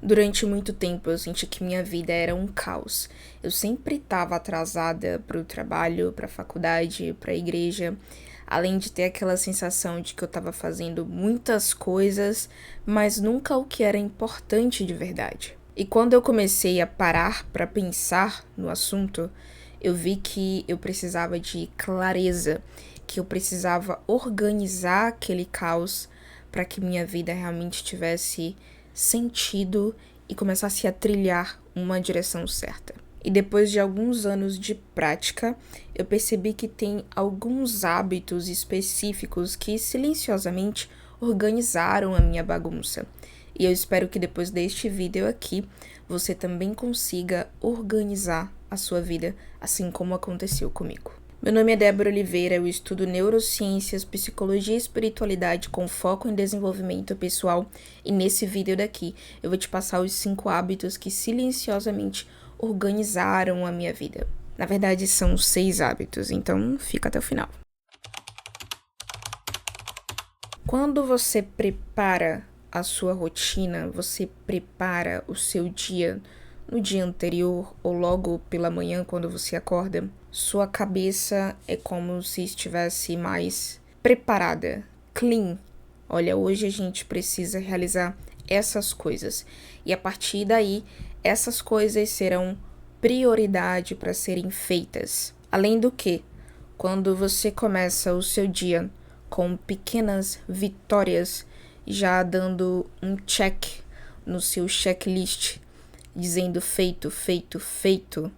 Durante muito tempo eu senti que minha vida era um caos. Eu sempre estava atrasada para o trabalho, para a faculdade, para a igreja, além de ter aquela sensação de que eu estava fazendo muitas coisas, mas nunca o que era importante de verdade. E quando eu comecei a parar para pensar no assunto, eu vi que eu precisava de clareza, que eu precisava organizar aquele caos para que minha vida realmente tivesse sentido e começasse a trilhar uma direção certa. E depois de alguns anos de prática, eu percebi que tem alguns hábitos específicos que silenciosamente organizaram a minha bagunça. E eu espero que depois deste vídeo aqui, você também consiga organizar a sua vida, assim como aconteceu comigo. Meu nome é Débora Oliveira, eu estudo neurociências, psicologia e espiritualidade com foco em desenvolvimento pessoal e nesse vídeo daqui eu vou te passar os 5 hábitos que silenciosamente organizaram a minha vida. Na verdade são 6 hábitos, então fica até o final. Quando você prepara a sua rotina, você prepara o seu dia no dia anterior ou logo pela manhã quando você acorda, sua cabeça é como se estivesse mais preparada, clean. Olha, hoje a gente precisa realizar essas coisas. E a partir daí, essas coisas serão prioridade para serem feitas. Além do que, quando você começa o seu dia com pequenas vitórias, já dando um check no seu checklist, dizendo feito, feito, feito,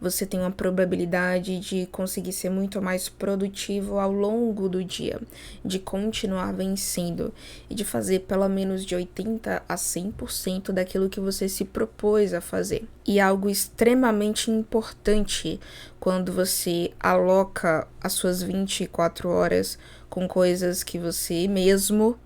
você tem uma probabilidade de conseguir ser muito mais produtivo ao longo do dia, de continuar vencendo e de fazer pelo menos de 80 a 100% daquilo que você se propôs a fazer. E algo extremamente importante quando você aloca as suas 24 horas com coisas que você mesmo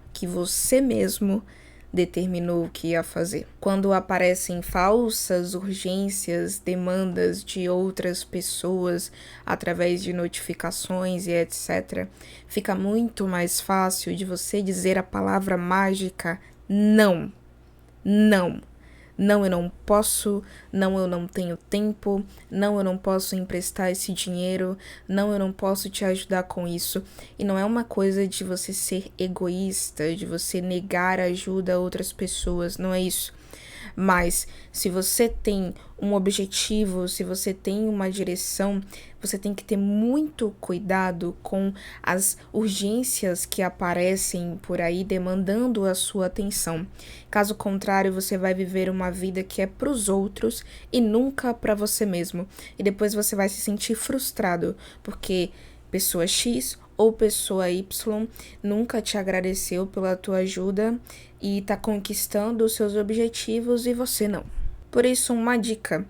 determinou o que ia fazer. Quando aparecem falsas urgências, demandas de outras pessoas através de notificações e etc., fica muito mais fácil de você dizer a palavra mágica não. Não. Não, eu não posso, não, eu não tenho tempo, não, eu não posso emprestar esse dinheiro, não, eu não posso te ajudar com isso. E não é uma coisa de você ser egoísta, de você negar ajuda a outras pessoas, não é isso. Mas se você tem um objetivo, se você tem uma direção, você tem que ter muito cuidado com as urgências que aparecem por aí demandando a sua atenção. Caso contrário, você vai viver uma vida que é para os outros e nunca para você mesmo. E depois você vai se sentir frustrado, porque pessoa X ou pessoa Y nunca te agradeceu pela tua ajuda e tá conquistando os seus objetivos e você não. Por isso, uma dica: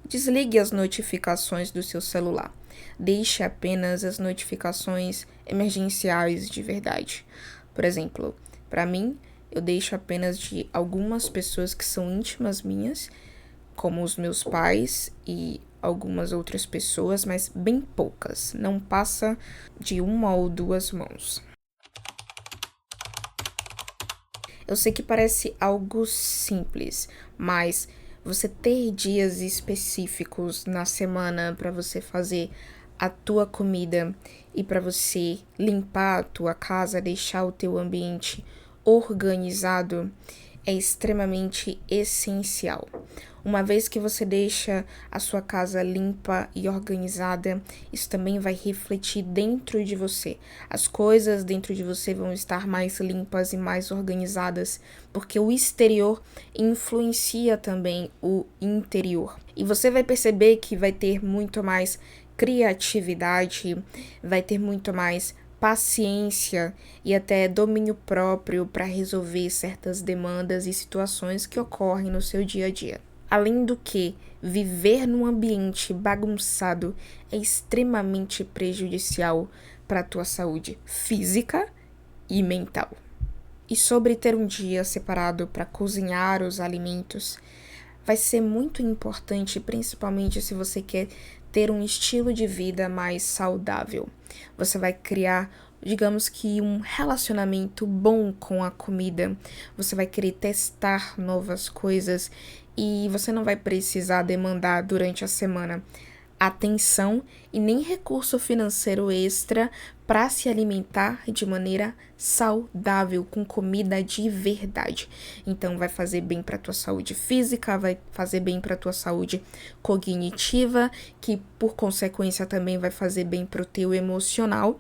desligue as notificações do seu celular. Deixe apenas as notificações emergenciais de verdade. Por exemplo, para mim, eu deixo apenas de algumas pessoas que são íntimas minhas, como os meus pais e algumas outras pessoas, mas bem poucas, não passa de 1 ou 2 mãos. Eu sei que parece algo simples, mas você ter dias específicos na semana para você fazer a tua comida e para você limpar a tua casa, deixar o teu ambiente organizado é extremamente essencial. Uma vez que você deixa a sua casa limpa e organizada, isso também vai refletir dentro de você. As coisas dentro de você vão estar mais limpas e mais organizadas, porque o exterior influencia também o interior. E você vai perceber que vai ter muito mais criatividade, vai ter muito mais paciência e até domínio próprio para resolver certas demandas e situações que ocorrem no seu dia a dia. Além do que, viver num ambiente bagunçado é extremamente prejudicial para a tua saúde física e mental. E sobre ter um dia separado para cozinhar os alimentos, vai ser muito importante, principalmente se você quer ter um estilo de vida mais saudável. Você vai criar digamos que um relacionamento bom com a comida. Você vai querer testar novas coisas e você não vai precisar demandar durante a semana atenção e nem recurso financeiro extra para se alimentar de maneira saudável, com comida de verdade. Então vai fazer bem para tua saúde física, vai fazer bem para tua saúde cognitiva, que por consequência também vai fazer bem para o teu emocional,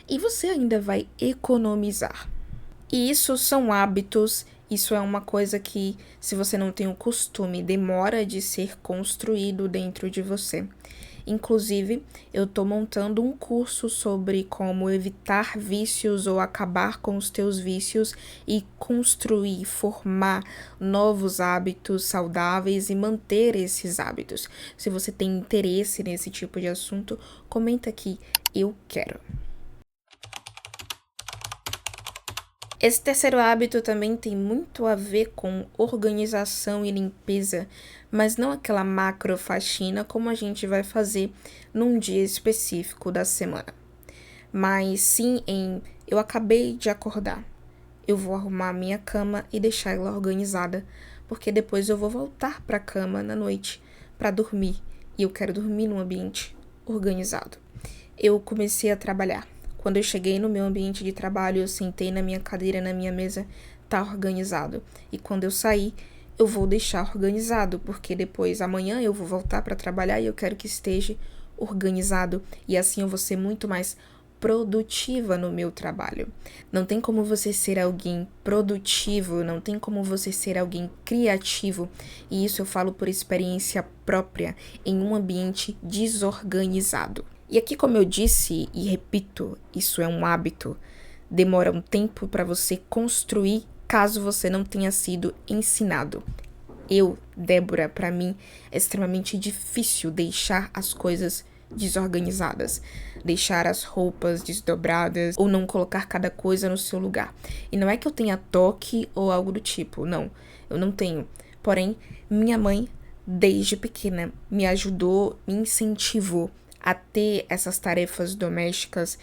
e você ainda vai economizar. E isso são hábitos, isso é uma coisa que, se você não tem o costume, demora de ser construído dentro de você. Inclusive, eu estou montando um curso sobre como evitar vícios ou acabar com os teus vícios e construir, formar novos hábitos saudáveis e manter esses hábitos. Se você tem interesse nesse tipo de assunto, comenta aqui, eu quero. Esse terceiro hábito também tem muito a ver com organização e limpeza, mas não aquela macro faxina como a gente vai fazer num dia específico da semana. Mas sim em eu acabei de acordar, eu vou arrumar a minha cama e deixar ela organizada, porque depois eu vou voltar para a cama na noite para dormir e eu quero dormir num ambiente organizado. Eu comecei a trabalhar. Quando eu cheguei no meu ambiente de trabalho, eu sentei na minha cadeira, na minha mesa, tá organizado. E quando eu sair, eu vou deixar organizado, porque depois, amanhã, eu vou voltar para trabalhar e eu quero que esteja organizado. E assim eu vou ser muito mais produtiva no meu trabalho. Não tem como você ser alguém produtivo, não tem como você ser alguém criativo. E isso eu falo por experiência própria, em um ambiente desorganizado. E aqui, como eu disse e repito, isso é um hábito. Demora um tempo para você construir, caso você não tenha sido ensinado. Débora, para mim, é extremamente difícil deixar as coisas desorganizadas, deixar as roupas desdobradas ou não colocar cada coisa no seu lugar. E não é que eu tenha toque ou algo do tipo, não, eu não tenho. Porém, minha mãe, desde pequena, me ajudou, me incentivou a ter essas tarefas domésticas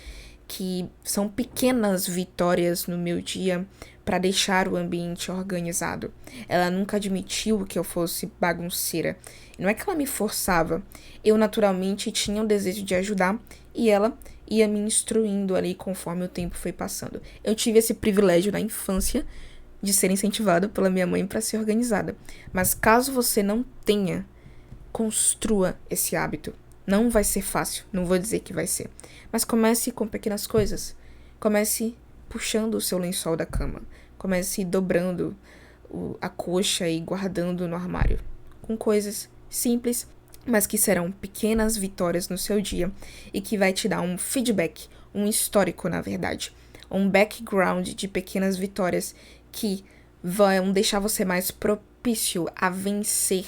que são pequenas vitórias no meu dia para deixar o ambiente organizado. Ela nunca admitiu que eu fosse bagunceira. Não é que ela me forçava. Eu naturalmente tinha o desejo de ajudar e ela ia me instruindo ali conforme o tempo foi passando. Eu tive esse privilégio na infância de ser incentivada pela minha mãe para ser organizada. Mas caso você não tenha, construa esse hábito. Não vai ser fácil, não vou dizer que vai ser. Mas comece com pequenas coisas. Comece puxando o seu lençol da cama. Comece dobrando a coxa e guardando no armário. Com coisas simples, mas que serão pequenas vitórias no seu dia e que vai te dar um feedback, um histórico, na verdade. Um background de pequenas vitórias que vão deixar você mais propício a vencer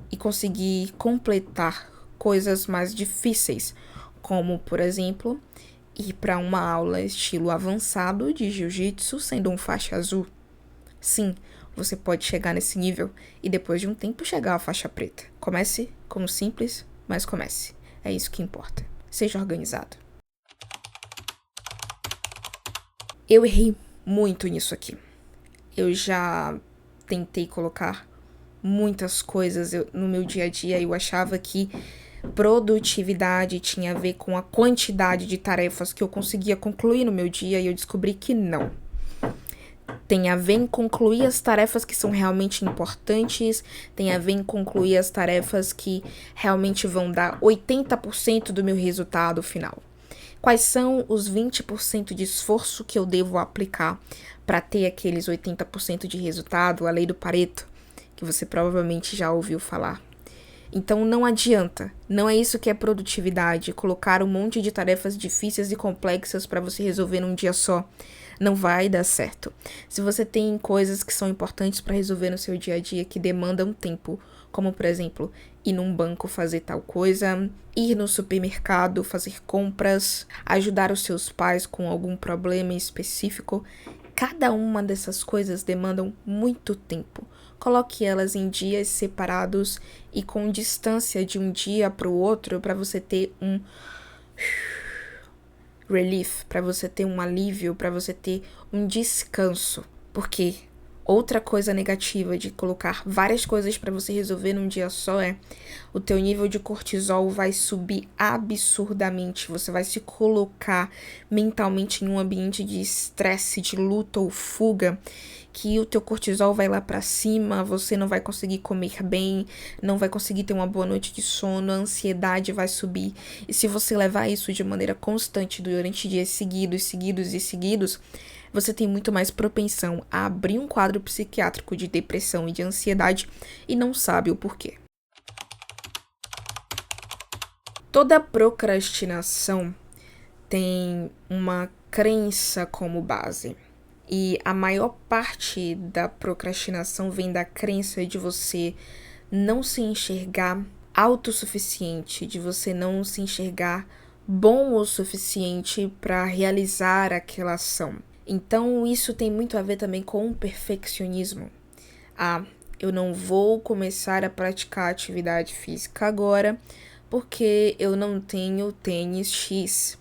e conseguir completar coisas mais difíceis, como, por exemplo, ir para uma aula estilo avançado de jiu-jitsu sendo um faixa azul. Sim, você pode chegar nesse nível e depois de um tempo chegar à faixa preta. Comece como simples, mas comece. É isso que importa. Seja organizado. Eu errei muito nisso aqui. Eu já tentei colocar muitas coisas no meu dia a dia e eu achava que produtividade tinha a ver com a quantidade de tarefas que eu conseguia concluir no meu dia e eu descobri que não. Tem a ver em concluir as tarefas que são realmente importantes, tem a ver em concluir as tarefas que realmente vão dar 80% do meu resultado final. Quais são os 20% de esforço que eu devo aplicar para ter aqueles 80% de resultado, a lei do Pareto, que você provavelmente já ouviu falar. Então não adianta, não é isso que é produtividade, colocar um monte de tarefas difíceis e complexas para você resolver num dia só. Não vai dar certo. Se você tem coisas que são importantes para resolver no seu dia a dia que demandam tempo, como por exemplo, ir num banco fazer tal coisa, ir no supermercado fazer compras, ajudar os seus pais com algum problema específico, cada uma dessas coisas demandam muito tempo. Coloque elas em dias separados e com distância de um dia para o outro para você ter um relief, para você ter um alívio, para você ter um descanso. Porque outra coisa negativa de colocar várias coisas para você resolver num dia só é o teu nível de cortisol vai subir absurdamente. Você vai se colocar mentalmente em um ambiente de estresse, de luta ou fuga, que o teu cortisol vai lá para cima, você não vai conseguir comer bem, não vai conseguir ter uma boa noite de sono, a ansiedade vai subir. E se você levar isso de maneira constante durante dias seguidos, você tem muito mais propensão a abrir um quadro psiquiátrico de depressão e de ansiedade e não sabe o porquê. Toda procrastinação tem uma crença como base. E a maior parte da procrastinação vem da crença de você não se enxergar autossuficiente, de você não se enxergar bom o suficiente para realizar aquela ação. Então, isso tem muito a ver também com o perfeccionismo. Eu não vou começar a praticar atividade física agora porque eu não tenho tênis X.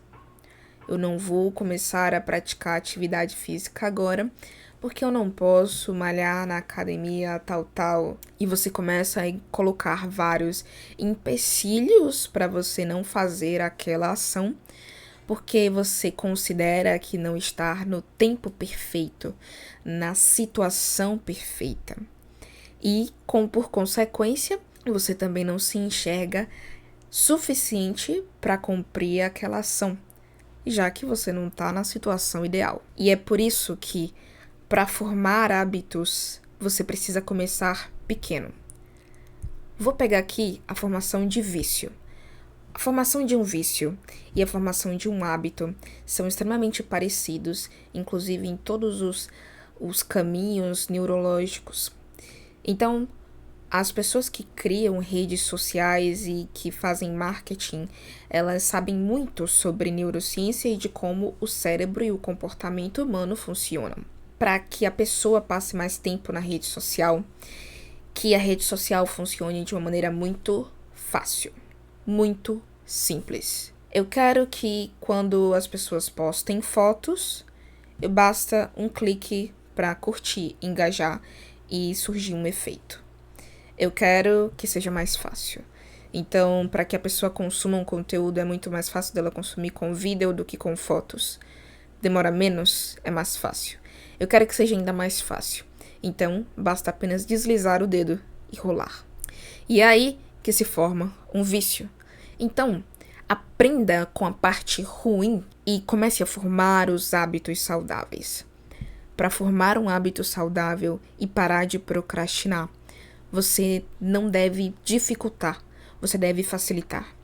Eu não vou começar a praticar atividade física agora porque eu não posso malhar na academia tal. E você começa a colocar vários empecilhos para você não fazer aquela ação porque você considera que não está no tempo perfeito, na situação perfeita. E, por consequência, você também não se enxerga suficiente para cumprir aquela ação, já que você não está na situação ideal. E é por isso que, para formar hábitos, você precisa começar pequeno. Vou pegar aqui a formação de vício. A formação de um vício e a formação de um hábito são extremamente parecidos, inclusive em todos os caminhos neurológicos. Então, as pessoas que criam redes sociais e que fazem marketing, elas sabem muito sobre neurociência e de como o cérebro e o comportamento humano funcionam. Para que a pessoa passe mais tempo na rede social, que a rede social funcione de uma maneira muito fácil, muito simples. Eu quero que quando as pessoas postem fotos, basta um clique para curtir, engajar e surgir um efeito. Eu quero que seja mais fácil. Então, para que a pessoa consuma um conteúdo, é muito mais fácil dela consumir com vídeo do que com fotos. Demora menos, é mais fácil. Eu quero que seja ainda mais fácil. Então, basta apenas deslizar o dedo e rolar. E é aí que se forma um vício. Então, aprenda com a parte ruim e comece a formar os hábitos saudáveis. Para formar um hábito saudável e parar de procrastinar, você não deve dificultar, você deve facilitar.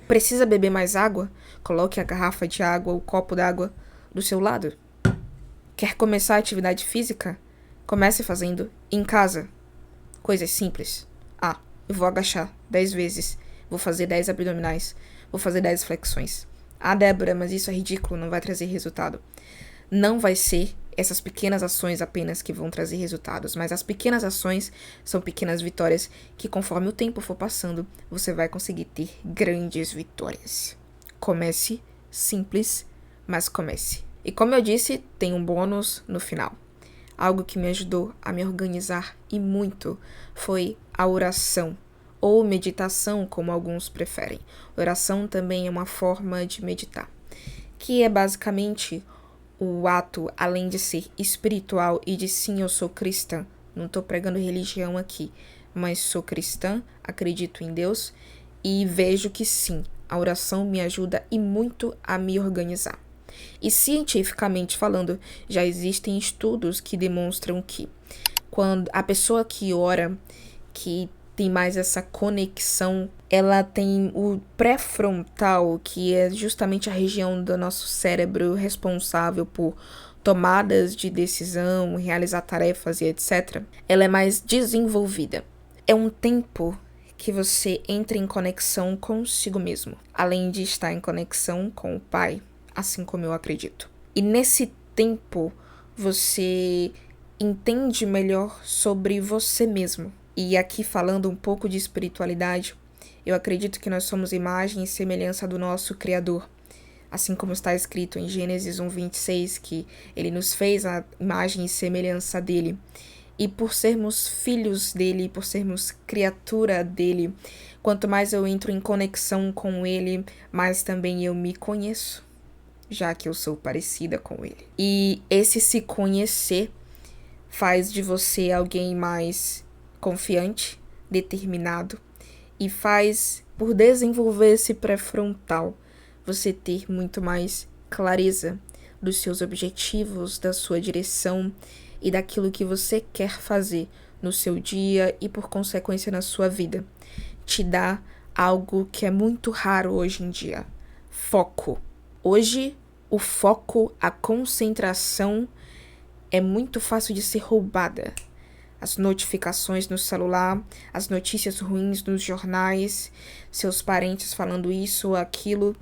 Precisa beber mais água? Coloque a garrafa de água, o copo d'água do seu lado. Quer começar a atividade física? Comece fazendo em casa. Coisas simples. Eu vou agachar 10 vezes. Vou fazer 10 abdominais. Vou fazer 10 flexões. Débora, mas isso é ridículo, não vai trazer resultado. Não vai ser essas pequenas ações apenas que vão trazer resultados, mas as pequenas ações são pequenas vitórias que, conforme o tempo for passando, você vai conseguir ter grandes vitórias. Comece simples, mas comece. E como eu disse, tem um bônus no final. Algo que me ajudou a me organizar e muito foi a oração, ou meditação, como alguns preferem. Oração também é uma forma de meditar, que é basicamente o ato, além de ser espiritual e de sim, eu sou cristã, não estou pregando religião aqui, mas sou cristã, acredito em Deus e vejo que sim, a oração me ajuda e muito a me organizar. E cientificamente falando, já existem estudos que demonstram que quando a pessoa que ora, que tem mais essa conexão, ela tem o pré-frontal, que é justamente a região do nosso cérebro responsável por tomadas de decisão, realizar tarefas e etc. Ela é mais desenvolvida. É um tempo que você entra em conexão consigo mesmo, além de estar em conexão com o Pai, assim como eu acredito. E nesse tempo, você entende melhor sobre você mesmo. E aqui falando um pouco de espiritualidade, eu acredito que nós somos imagem e semelhança do nosso Criador. assim como está escrito em Gênesis 1:26, que ele nos fez a imagem e semelhança dele. E por sermos filhos dele, por sermos criatura dele, quanto mais eu entro em conexão com ele, mais também eu me conheço, já que eu sou parecida com ele. E esse se conhecer faz de você alguém mais confiante, determinado, e faz, por desenvolver esse pré-frontal, você ter muito mais clareza dos seus objetivos, da sua direção e daquilo que você quer fazer no seu dia e, por consequência, na sua vida. Te dá algo que é muito raro hoje em dia: foco. Hoje, o foco, a concentração é muito fácil de ser roubada. As notificações no celular, as notícias ruins nos jornais, seus parentes falando isso ou aquilo.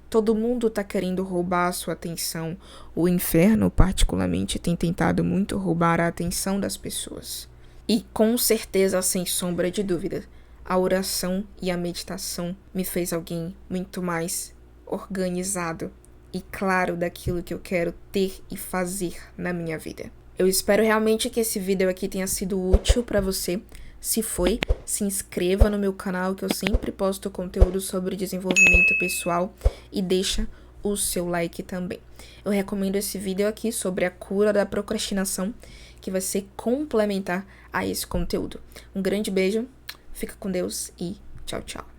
Todo mundo tá querendo roubar a sua atenção. O inferno, particularmente, tem tentado muito roubar a atenção das pessoas. E com certeza, sem sombra de dúvida, a oração e a meditação me fez alguém muito mais organizado e claro daquilo que eu quero ter e fazer na minha vida. Eu espero realmente que esse vídeo aqui tenha sido útil para você. Se foi, se inscreva no meu canal, que eu sempre posto conteúdo sobre desenvolvimento pessoal, e deixa o seu like também. Eu recomendo esse vídeo aqui sobre a cura da procrastinação, que vai ser complementar a esse conteúdo. Um grande beijo, fica com Deus e tchau, tchau.